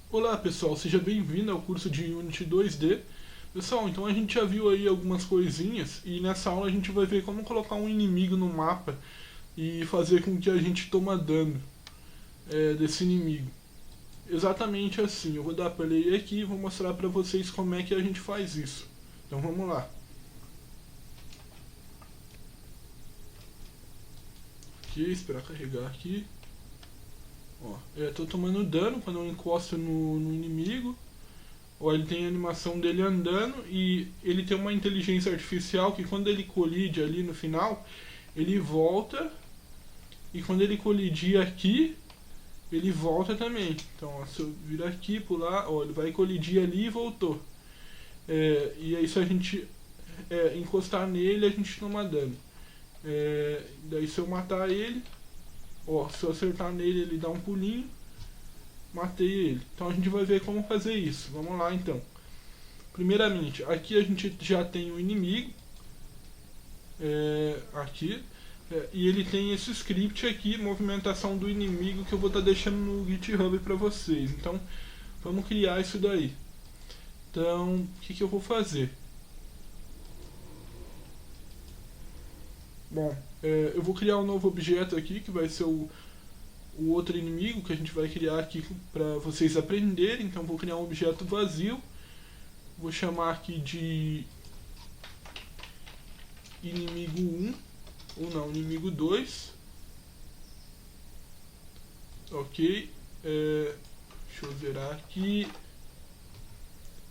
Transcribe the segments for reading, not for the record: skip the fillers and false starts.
Olá pessoal, seja bem-vindo ao curso de Unity 2D. Pessoal, então a gente já viu aí algumas coisinhas e nessa aula a gente vai ver como colocar um inimigo no mapa e fazer com que a gente toma dano desse inimigo. Exatamente assim, eu vou dar play aqui e vou mostrar pra vocês como é que a gente faz isso. Então vamos lá. Aqui, esperar carregar aqui. Ó, tô tomando dano quando eu encosto no inimigo. Ó, ele tem a animação dele andando e ele tem uma inteligência artificial que quando ele colide ali no final, ele volta e quando ele colidir aqui, ele volta também. Então, ó, se eu vir aqui, pular, ó, ele vai colidir ali e voltou. E aí se a gente encostar nele, a gente toma dano. Daí se eu matar ele, ó, se eu acertar nele, ele dá um pulinho. Matei ele. Então a gente vai ver como fazer isso. Vamos lá então. Primeiramente, aqui a gente já tem o inimigo. Aqui. E ele tem esse script aqui, movimentação do inimigo, que eu vou estar deixando no GitHub para vocês. Então, vamos criar isso daí. Então, o que eu vou fazer? Bom, eu vou criar um novo objeto aqui, que vai ser o outro inimigo que a gente vai criar aqui para vocês aprenderem. Então, vou criar um objeto vazio. Vou chamar aqui de inimigo 1, ou não, inimigo 2. Ok. Deixa eu zerar aqui.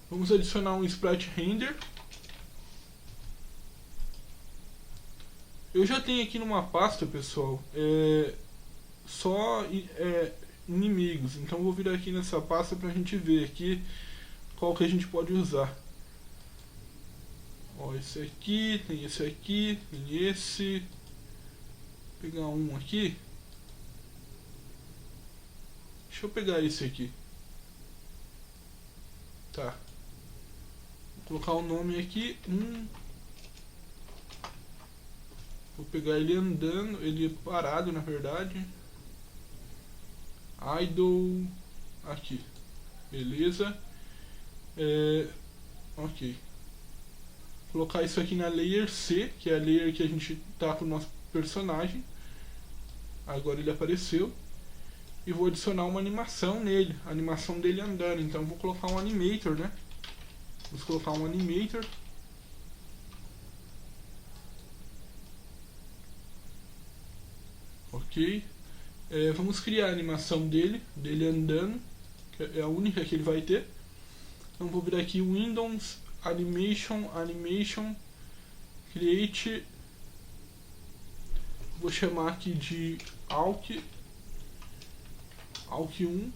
Vamos adicionar um sprite render. Eu já tenho aqui numa pasta, pessoal, só inimigos. Então vou vir aqui nessa pasta pra gente ver aqui qual que a gente pode usar. Ó, esse aqui, tem esse. Vou pegar um aqui. Deixa eu pegar esse aqui. Tá. Vou colocar o nome aqui. Vou pegar ele andando, ele parado na verdade. Idle. Aqui. Beleza. Ok. Vou colocar isso aqui na layer C, que é a layer que a gente tá com o nosso personagem. Agora ele apareceu. E vou adicionar uma animação nele, a animação dele andando. Então vou colocar um animator, né? Vamos colocar um animator. Ok. Vamos criar a animação dele andando, que é a única que ele vai ter. Então vou vir aqui Windows Animation Create. Vou chamar aqui de Alk 1.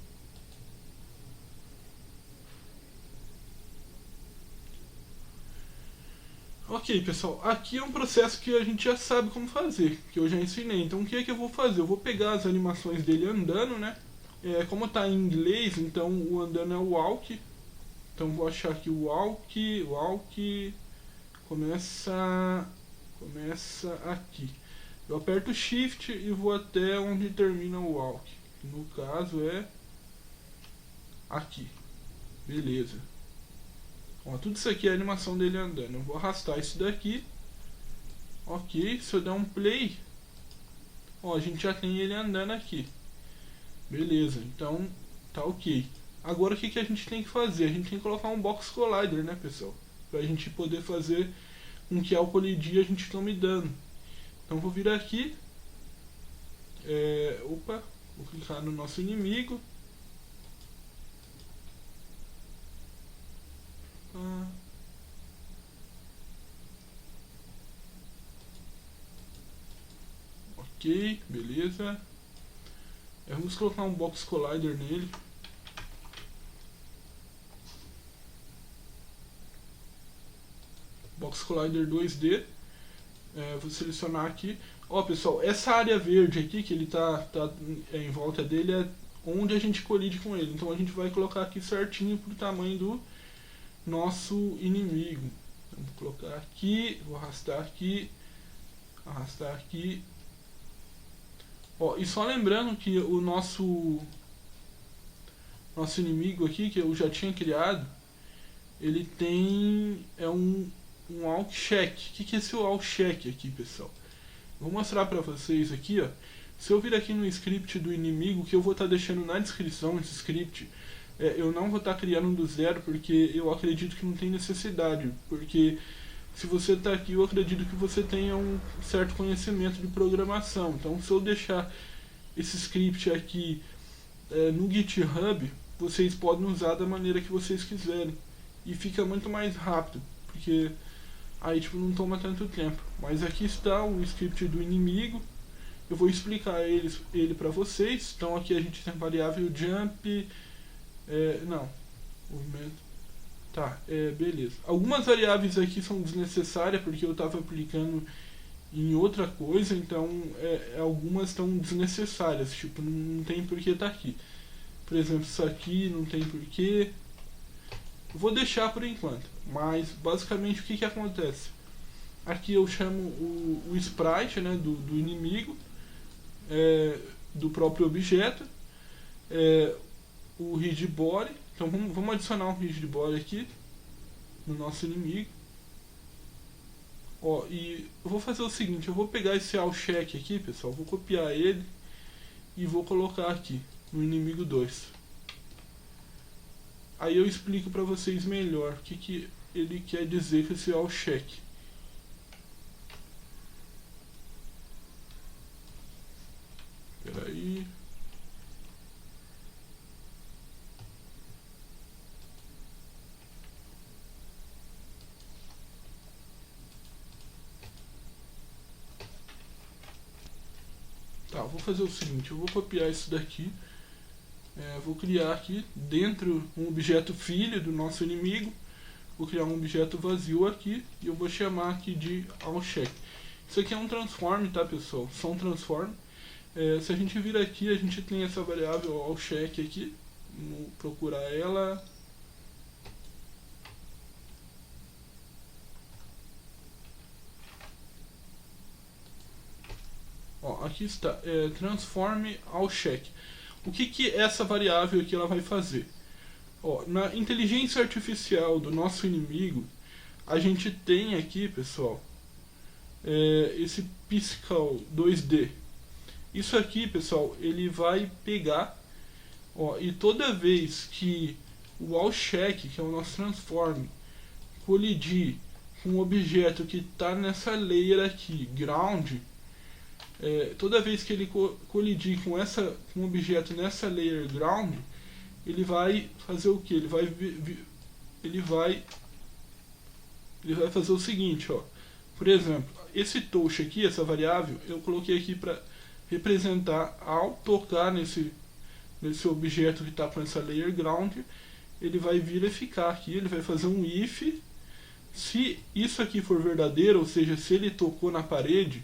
Ok, pessoal, aqui é um processo que a gente já sabe como fazer, que eu já ensinei. Então o que é que eu vou fazer? Eu vou pegar as animações dele andando, né? Como está em inglês, então o andando é o walk. Então vou achar aqui o walk começa aqui. Eu aperto Shift e vou até onde termina o walk. No caso é aqui. Beleza. Ó, tudo isso aqui é a animação dele andando. Eu vou arrastar isso daqui. Ok, se eu der um play, ó, a gente já tem ele andando aqui. Beleza, então tá ok. Agora o que a gente tem que fazer? A gente tem que colocar um box collider, né, pessoal? Pra gente poder fazer com que ao colidir a gente tome dano. Então vou vir aqui. Vou clicar no nosso inimigo. Ok, beleza. Vamos colocar um box collider nele. Box collider 2D. Vou selecionar aqui. Ó, pessoal, essa área verde aqui que ele tá em volta dele é onde a gente colide com ele. Então a gente vai colocar aqui certinho pro tamanho do nosso inimigo. Então, vou colocar aqui, vou arrastar aqui, Ó, e só lembrando que o nosso nosso inimigo aqui, que eu já tinha criado, ele tem um all check. O que é esse all check aqui, pessoal? Vou mostrar para vocês aqui, ó. Se eu vir aqui no script do inimigo, que eu vou estar deixando na descrição esse script, eu não vou estar criando do zero, porque eu acredito que não tem necessidade, porque se você está aqui, eu acredito que você tenha um certo conhecimento de programação. Então, se eu deixar esse script aqui no GitHub, vocês podem usar da maneira que vocês quiserem. E fica muito mais rápido, porque aí tipo, não toma tanto tempo. Mas aqui está o script do inimigo. Eu vou explicar ele para vocês. Então aqui a gente tem a variável jump. Não, movimento. Tá, beleza. Algumas variáveis aqui são desnecessárias porque eu estava aplicando em outra coisa, então algumas estão desnecessárias, tipo, não tem por que estar aqui. Por exemplo, isso aqui não tem porquê. Eu vou deixar por enquanto, mas basicamente o que acontece? Aqui eu chamo o sprite, né, do inimigo, do próprio objeto, o read body. Então vamos adicionar um read body aqui no nosso inimigo. Ó, e eu vou fazer o seguinte, eu vou pegar esse all check aqui, pessoal, vou copiar ele e vou colocar aqui no inimigo 2. Aí eu explico para vocês melhor o que ele quer dizer com esse all check. Espera aí. Tá, vou fazer o seguinte, eu vou copiar isso daqui. Vou criar aqui dentro um objeto filho do nosso inimigo. Vou criar um objeto vazio aqui e eu vou chamar aqui de allCheck. Isso aqui é um transform, tá, pessoal? Só um transform. Se a gente vir aqui, a gente tem essa variável allCheck aqui. Vamos procurar ela. Ó, aqui está, transform allCheck. O que essa variável aqui ela vai fazer? Ó, na inteligência artificial do nosso inimigo, a gente tem aqui, pessoal, esse Physical 2D. Isso aqui, pessoal, ele vai pegar, ó, e toda vez que o allCheck, que é o nosso transform, colidir com um objeto que está nessa layer aqui, ground, toda vez que ele colidir com um objeto nessa layer ground, ele vai fazer o que? Ele vai fazer o seguinte, ó. Por exemplo, esse touch aqui, essa variável, eu coloquei aqui para representar ao tocar nesse objeto que está com essa layer ground, ele vai vir e ficar aqui, ele vai fazer um if. Se isso aqui for verdadeiro, ou seja, se ele tocou na parede,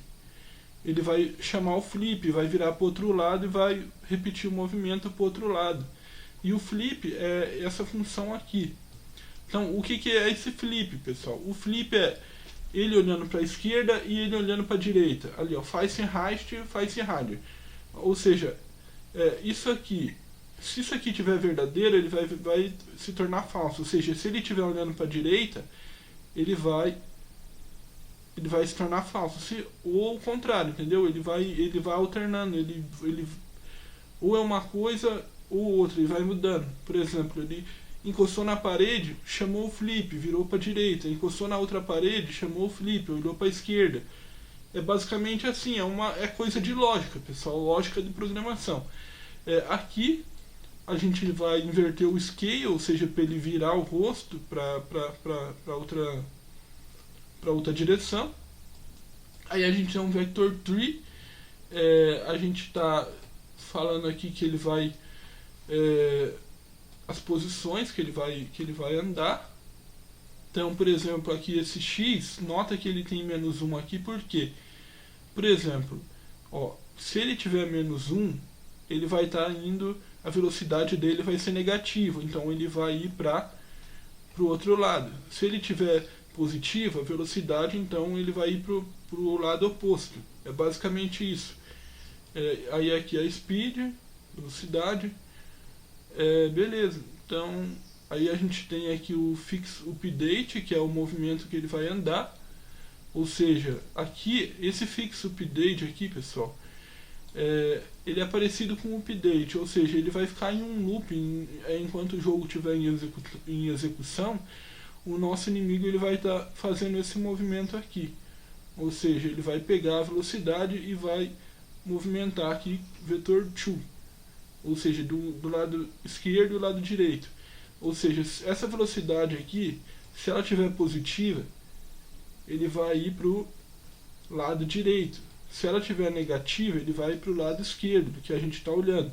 ele vai chamar o flip, vai virar para o outro lado e vai repetir o movimento para o outro lado. E o flip é essa função aqui. Então, o que é esse flip, pessoal? O flip é ele olhando para a esquerda e ele olhando para a direita. Ali, ó, face right, face right. Ou seja, isso aqui, se isso aqui tiver verdadeiro, ele vai se tornar falso. Ou seja, se ele estiver olhando para a direita, ele vai se tornar falso, ou ao contrário, entendeu? Ele vai alternando, ele ou é uma coisa ou outra, ele vai mudando. Por exemplo, ele encostou na parede, chamou o flip, virou para a direita, encostou na outra parede, chamou o flip, olhou para a esquerda. É basicamente assim, é coisa de lógica, pessoal, lógica de programação. Aqui a gente vai inverter o scale, ou seja, para ele virar o rosto para outra direção. Aí a gente tem um vector tree. A gente está falando aqui que ele vai as posições que ele vai andar. Então, por exemplo, aqui esse x, nota que ele tem menos 1 aqui, por quê? Por exemplo, ó, se ele tiver menos 1, ele vai estar indo, a velocidade dele vai ser negativa, então ele vai ir para o outro lado. Se ele tiver positiva, a velocidade, então ele vai ir para o lado oposto. É basicamente isso. Aí aqui a speed, velocidade. Beleza, então aí a gente tem aqui o Fix Update, que é o movimento que ele vai andar. Ou seja, aqui, esse Fix Update aqui, pessoal, ele é parecido com o Update, ou seja, ele vai ficar em um loop enquanto o jogo estiver em execução. O nosso inimigo ele vai estar fazendo esse movimento aqui. Ou seja, ele vai pegar a velocidade e vai movimentar aqui vetor 2. Ou seja, do lado esquerdo e do lado direito. Ou seja, essa velocidade aqui, se ela estiver positiva, ele vai ir para o lado direito. Se ela estiver negativa, ele vai para o lado esquerdo, do que a gente está olhando.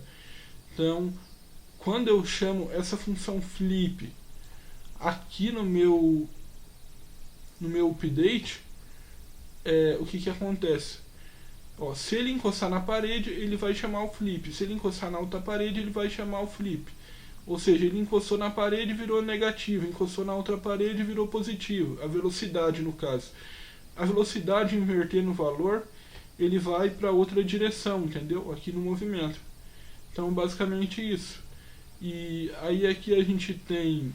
Então, quando eu chamo essa função flip aqui no meu update, o que acontece? Ó, se ele encostar na parede, ele vai chamar o flip. Se ele encostar na outra parede, ele vai chamar o flip. Ou seja, ele encostou na parede, virou negativo. Encostou na outra parede, virou positivo. A velocidade, no caso. A velocidade invertendo o valor, ele vai para outra direção, entendeu? Aqui no movimento. Então, basicamente isso. E aí aqui a gente tem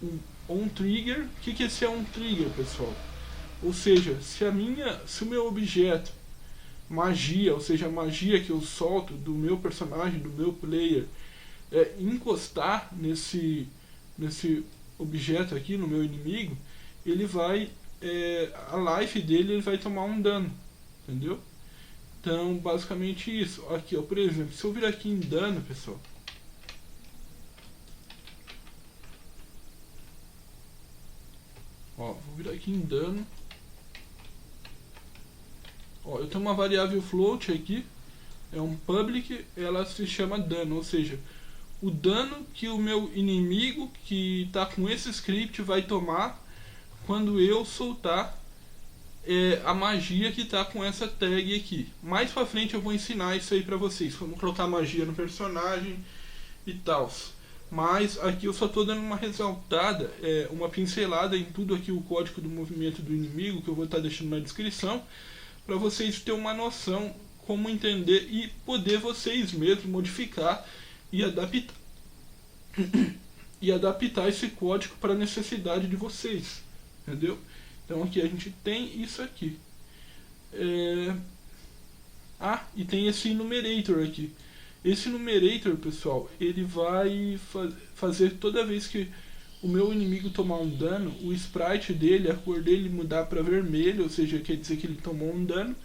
um on trigger. O que é esse on trigger, pessoal? Ou seja, se o meu objeto magia, ou seja, a magia que eu solto do meu personagem, do meu player, encostar nesse objeto aqui, no meu inimigo, ele vai, a life dele ele vai tomar um dano, entendeu? Então, basicamente isso. Aqui, ó, por exemplo, se eu vir aqui em dano, pessoal, ó, vou vir aqui em dano. Ó, eu tenho uma variável float aqui, é um public, ela se chama dano, ou seja, o dano que o meu inimigo que está com esse script vai tomar quando eu soltar a magia que está com essa tag aqui. Mais pra frente eu vou ensinar isso aí pra vocês, como colocar magia no personagem e tal. Mas aqui eu só estou dando uma ressaltada, uma pincelada em tudo aqui, o código do movimento do inimigo, que eu vou estar deixando na descrição, para vocês terem uma noção como entender e poder vocês mesmos modificar e adaptar esse código para a necessidade de vocês, entendeu? Então aqui a gente tem isso aqui. E tem esse enumerator aqui. Esse enumerator, pessoal, ele vai fazer toda vez que o meu inimigo tomar um dano, o sprite dele, a cor dele mudar para vermelho, ou seja, quer dizer que ele tomou um dano.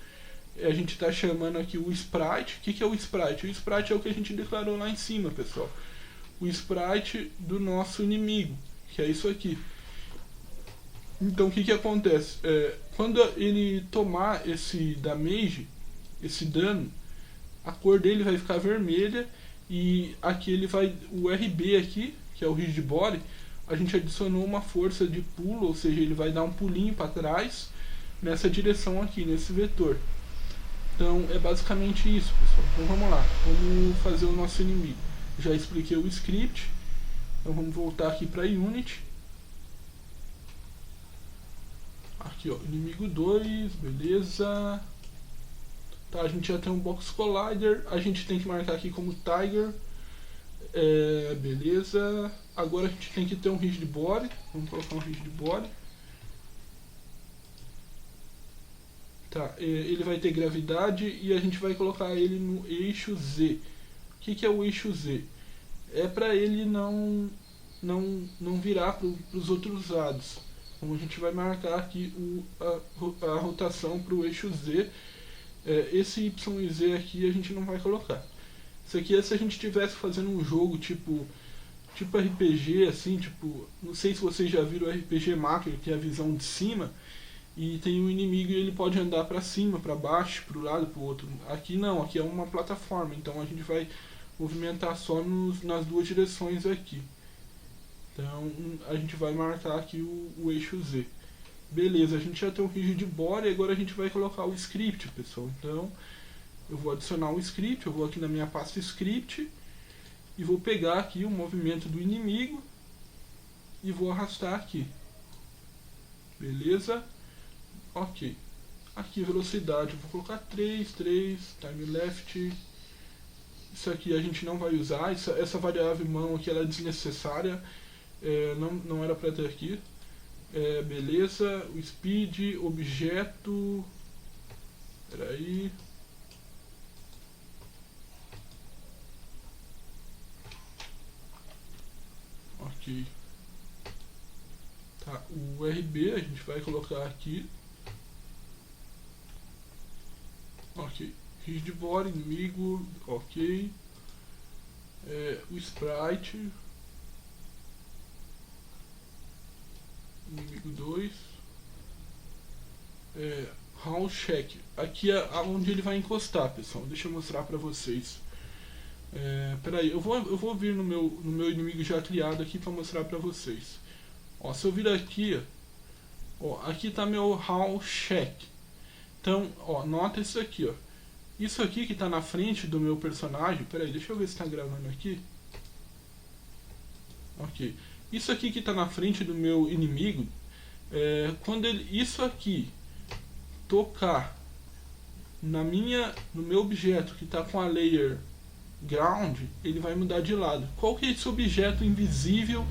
A gente está chamando aqui o sprite. O que é o sprite? O sprite é o que a gente declarou lá em cima, pessoal. O sprite do nosso inimigo, que é isso aqui. Então o que acontece? Quando ele tomar esse damage, esse dano, a cor dele vai ficar vermelha e aqui ele vai, o RB aqui, que é o rigid body, a gente adicionou uma força de pulo, ou seja, ele vai dar um pulinho para trás nessa direção aqui, nesse vetor. Então é basicamente isso, pessoal. Então vamos lá, vamos fazer o nosso inimigo. Já expliquei o script, então vamos voltar aqui para Unity. Aqui, ó, inimigo 2, beleza. Tá, a gente já tem um box collider, a gente tem que marcar aqui como tiger. Beleza. Agora a gente tem que ter um rigid body. Vamos colocar um rigid body. Tá, ele vai ter gravidade e a gente vai colocar ele no eixo Z. O que é o eixo Z? É para ele não virar para os outros lados. Então a gente vai marcar aqui a rotação para o eixo Z. Esse Y e Z aqui a gente não vai colocar. Isso aqui é se a gente estivesse fazendo um jogo tipo RPG, assim, tipo, não sei se vocês já viram o RPG Maker, que é a visão de cima, e tem um inimigo e ele pode andar para cima, para baixo, para o lado, para o outro. Aqui não, aqui é uma plataforma, então a gente vai movimentar só nas duas direções aqui. Então a gente vai marcar aqui o eixo Z. Beleza, a gente já tem o rigid body, agora a gente vai colocar o script, pessoal. Então eu vou adicionar um script, eu vou aqui na minha pasta script e vou pegar aqui o movimento do inimigo e vou arrastar aqui. Beleza? Ok. Aqui velocidade, eu vou colocar 3, time left. Isso aqui a gente não vai usar, essa variável mão aqui ela é desnecessária, não era para ter aqui. Beleza, o speed, objeto, peraí. Ok. Tá, o RB a gente vai colocar aqui. Ok. Rigid body, inimigo, ok. O sprite. Inimigo 2. Round check. Aqui é onde ele vai encostar, pessoal. Deixa eu mostrar pra vocês. Peraí, eu vou vir no meu inimigo já criado aqui pra mostrar pra vocês. Ó, se eu vir aqui, ó, aqui tá meu round check. Então, ó, nota isso aqui, ó. Isso aqui que tá na frente do meu personagem. Peraí, deixa eu ver se tá gravando aqui. Ok. Isso aqui que tá na frente do meu inimigo, quando isso aqui tocar no meu objeto que tá com a layer ground, ele vai mudar de lado. Qual que é esse objeto invisível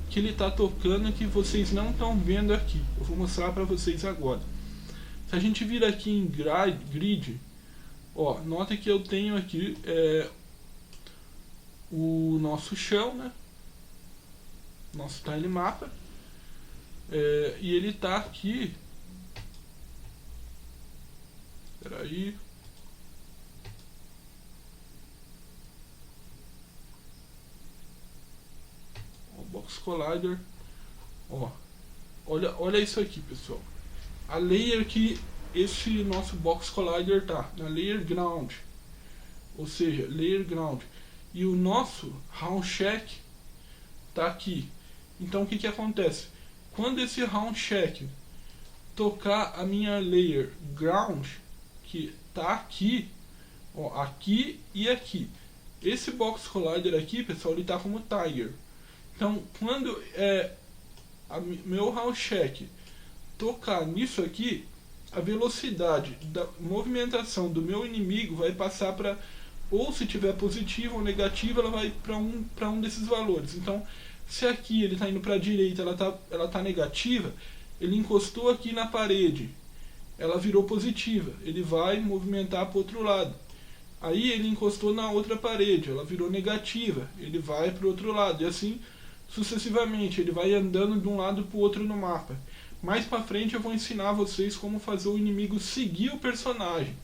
que ele tá tocando que vocês não estão vendo aqui? Eu vou mostrar para vocês agora. Se a gente vir aqui em grid, ó, nota que eu tenho aqui o nosso chão, né? Nosso tile mapa, e ele tá aqui. Peraí. O box collider. Ó, olha isso aqui, pessoal. A layer que esse nosso box collider tá na layer ground, ou seja, layer ground, e o nosso round check tá aqui. Então o que acontece? Quando esse round check tocar a minha layer ground, que tá aqui, ó, aqui e aqui, esse box collider aqui, pessoal, ele tá como tiger. Então quando meu round check tocar nisso aqui, a velocidade da movimentação do meu inimigo vai passar para, ou se tiver positiva ou negativa, ela vai para um desses valores. Então, se aqui ele está indo para a direita, ela tá negativa, ele encostou aqui na parede, ela virou positiva, ele vai movimentar para o outro lado. Aí ele encostou na outra parede, ela virou negativa, ele vai para o outro lado, e assim sucessivamente, ele vai andando de um lado para o outro no mapa. Mais para frente eu vou ensinar vocês como fazer o inimigo seguir o personagem,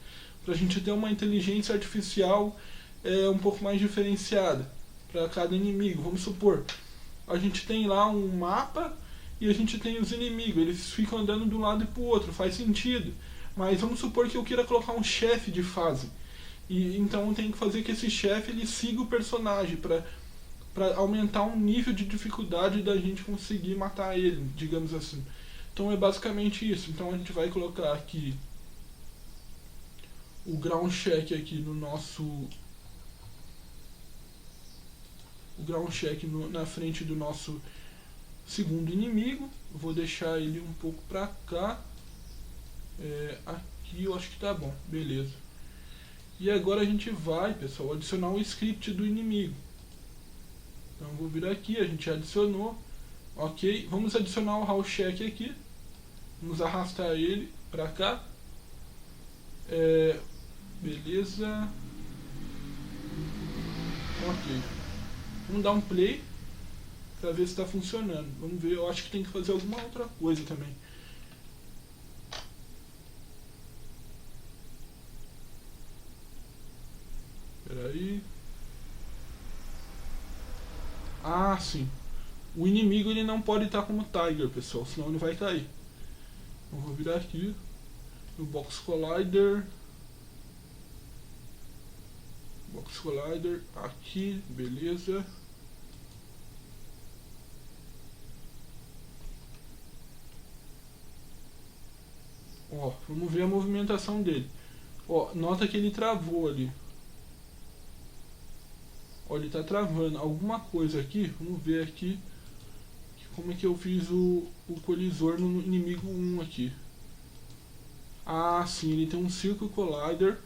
para a gente ter uma inteligência artificial um pouco mais diferenciada para cada inimigo. Vamos supor, a gente tem lá um mapa e a gente tem os inimigos, eles ficam andando de um lado e para o outro, faz sentido. Mas vamos supor que eu queira colocar um chefe de fase, e então eu tenho que fazer que esse chefe ele siga o personagem para aumentar o nível de dificuldade da gente conseguir matar ele, digamos assim. Então é basicamente isso. Então a gente vai colocar aqui o ground check aqui no nosso, o ground check na frente do nosso segundo inimigo. Vou deixar ele um pouco pra cá. Aqui eu acho que tá bom, beleza. E agora a gente vai, pessoal, adicionar o script do inimigo. Então vou vir aqui, a gente adicionou. Ok, vamos adicionar o round check aqui. Vamos arrastar ele pra cá. Beleza. Ok. Vamos dar um play pra ver se está funcionando. Vamos ver, eu acho que tem que fazer alguma outra coisa também. Peraí. Ah, sim. O inimigo ele não pode estar como Tiger, pessoal, senão ele vai cair. Eu vou virar aqui no Box Collider. Box Collider aqui, beleza. Ó, vamos ver a movimentação dele. Ó, nota que ele travou ali. Ó, ele tá travando alguma coisa aqui. Vamos ver aqui como é que eu fiz o colisor no inimigo 1 aqui. Ah, sim, ele tem um Circle Collider.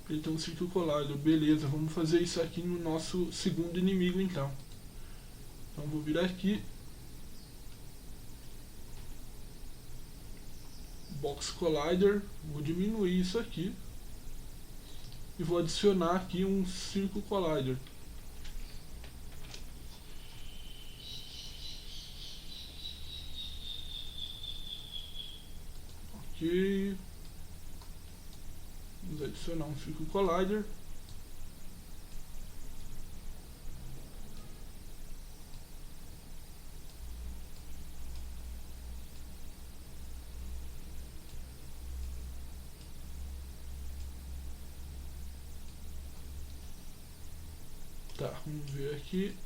Ele tem um Circle Collider, beleza, vamos fazer isso aqui no nosso segundo inimigo então. Então vou vir aqui, Box Collider, vou diminuir isso aqui e vou adicionar aqui um Circle Collider. Ok, vamos adicionar um Circle Collider. Tá, vamos ver aqui.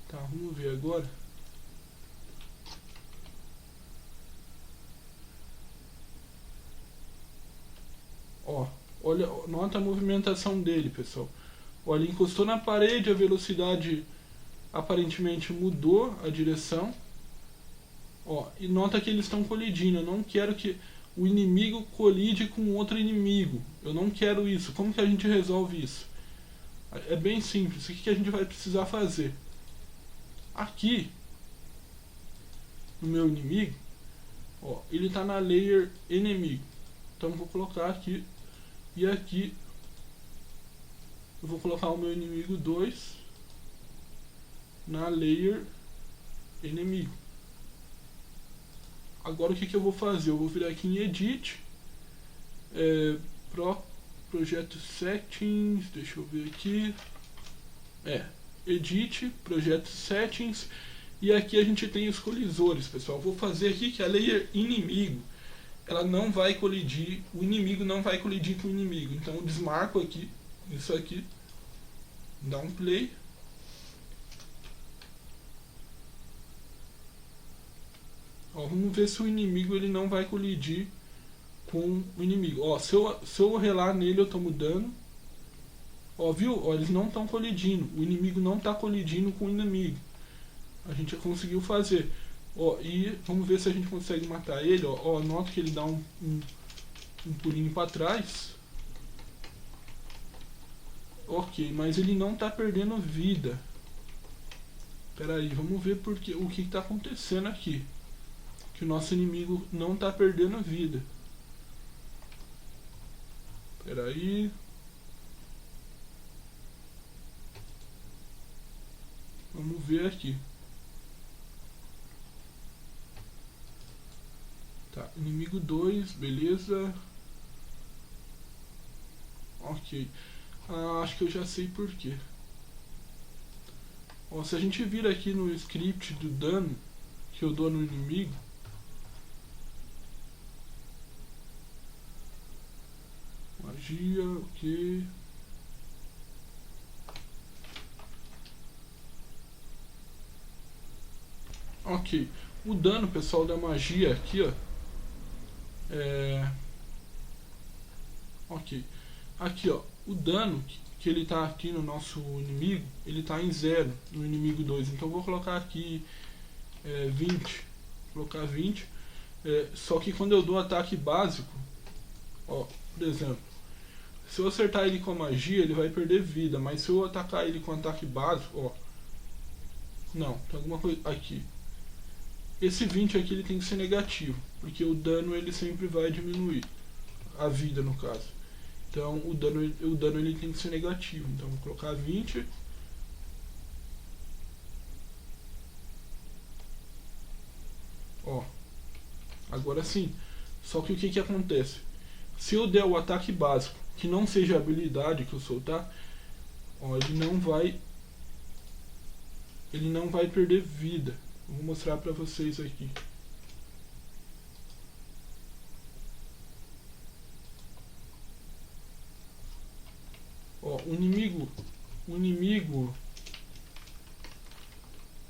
Tá, vamos ver agora. Ó, olha, nota a movimentação dele, pessoal. Olha, ele encostou na parede, a velocidade aparentemente mudou a direção. Ó, e nota que eles estão colidindo. Eu não quero que o inimigo colide com outro inimigo. Eu não quero isso. Como que a gente resolve isso? É bem simples. O que a gente vai precisar fazer? Aqui, no meu inimigo, ó, ele está na layer inimigo. Então eu vou colocar aqui. E aqui eu vou colocar o meu inimigo 2 na layer inimigo. Agora o que eu vou fazer? Eu vou vir aqui em Edit, Projeto Settings, deixa eu ver aqui, Edit, Projeto Settings, e aqui a gente tem os colisores, pessoal. Vou fazer aqui que a layer inimigo, ela não vai colidir, o inimigo não vai colidir com o inimigo. Então eu desmarco aqui, isso aqui, dá um play. Ó, vamos ver se o inimigo ele não vai colidir com o inimigo. Ó, se eu relar nele eu tô mudando. Ó, viu? Ó, eles não estão colidindo. O inimigo não está colidindo com o inimigo. A gente conseguiu fazer. Ó, e vamos ver se a gente consegue matar ele. Ó, nota que ele dá um pulinho para trás. Ok, mas ele não está perdendo vida. Espera aí, vamos ver o que está acontecendo aqui. Que o nosso inimigo não está perdendo vida. Espera aí. Vamos ver aqui. Tá, inimigo 2, beleza. Ok. Acho que eu já sei por quê. Ó, se a gente vir aqui no script do dano que eu dou no inimigo, magia, ok. Ok, o dano, pessoal, da magia aqui, ó, ok, aqui, ó, o dano que ele tá aqui no nosso inimigo, ele tá em 0 no inimigo 2, então eu vou colocar aqui 20, colocar 20, só que quando eu dou ataque básico, ó, por exemplo, se eu acertar ele com a magia, ele vai perder vida, mas se eu atacar ele com ataque básico, ó, não, tem alguma coisa aqui. Esse 20 aqui ele tem que ser negativo, porque o dano ele sempre vai diminuir, a vida no caso. Então o dano ele tem que ser negativo, então vou colocar 20. Ó, agora sim, só que o que acontece? Se eu der o ataque básico, que não seja a habilidade que eu soltar, ó, ele não vai perder vida. Vou mostrar pra vocês aqui. Ó, o inimigo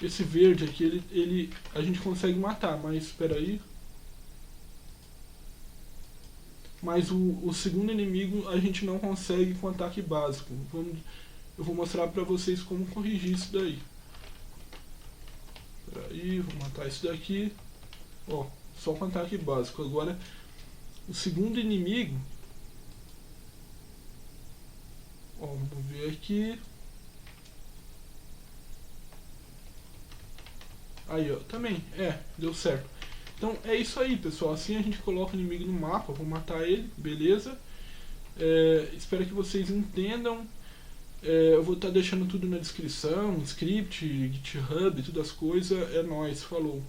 Esse verde aqui, a gente consegue matar, mas espera aí. Mas o segundo inimigo a gente não consegue com ataque básico. Eu vou mostrar pra vocês como corrigir isso daí. Espera aí, vou matar isso daqui. Ó, só com ataque básico. Agora, o segundo inimigo... Ó, vamos ver aqui. Aí, ó, também, deu certo. Então é isso aí, pessoal. Assim a gente coloca o inimigo no mapa. Vou matar ele, beleza? Espero que vocês entendam. Eu vou estar deixando tudo na descrição, script, GitHub, todas as coisas. É nóis, falou.